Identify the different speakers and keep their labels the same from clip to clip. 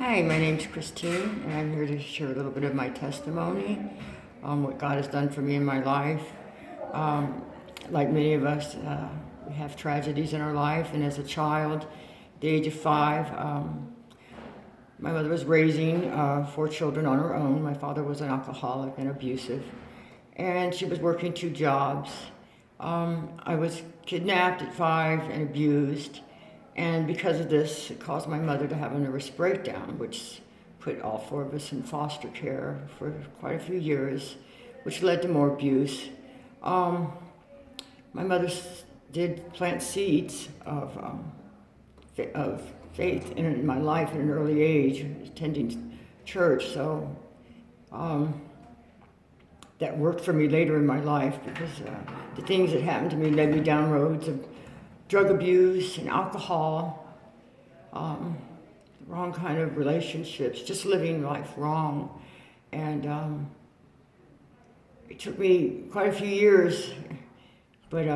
Speaker 1: Hi, my name's Christine, and I'm here to share a little bit of my testimony, what God has done for me in my life. Like many of us, we have tragedies in our life, and as a child, at the age of 5, my mother was raising 4 children on her own. My father was an alcoholic and abusive, and she was working 2 jobs. I was kidnapped at 5 and abused. And because of this, it caused my mother to have a nervous breakdown, which put all 4 of us in foster care for quite a few years, which led to more abuse. My mother did plant seeds of faith in my life at an early age, attending church. So that worked for me later in my life because the things that happened to me led me down roads of drug abuse and alcohol, wrong kind of relationships, just living life wrong. And it took me quite a few years, but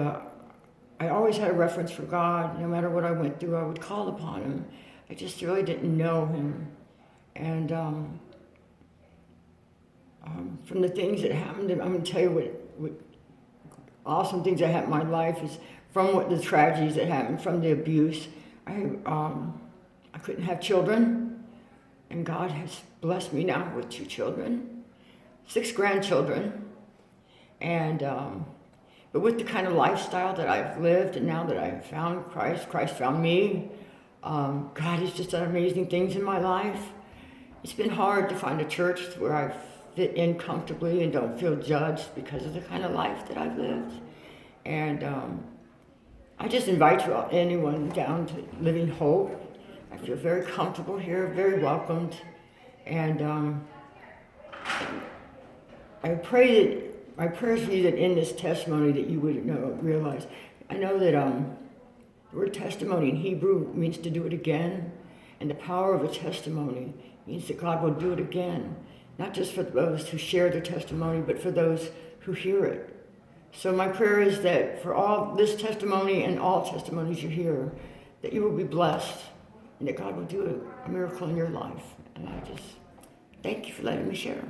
Speaker 1: I always had a reference for God. No matter what I went through, I would call upon Him. I just really didn't know Him. And from the things that happened, I'm going to tell you what awesome things that happened in my life is from the tragedies that happened, from the abuse. I couldn't have children, and God has blessed me now with 2 children, 6 grandchildren, and but with the kind of lifestyle that I've lived, and now that I've found Christ, Christ found me. God has just done amazing things in my life. It's been hard to find a church where I fit in comfortably and don't feel judged because of the kind of life that I've lived. And I just invite anyone down to Living Hope. I feel very comfortable here, very welcomed. And I pray that my prayers for you that in this testimony that you would realize. I know that the word testimony in Hebrew means to do it again. And the power of a testimony means that God will do it again. Not just for those who share their testimony, but for those who hear it. So my prayer is that for all this testimony and all testimonies you hear, that you will be blessed and that God will do a miracle in your life. And I just thank you for letting me share.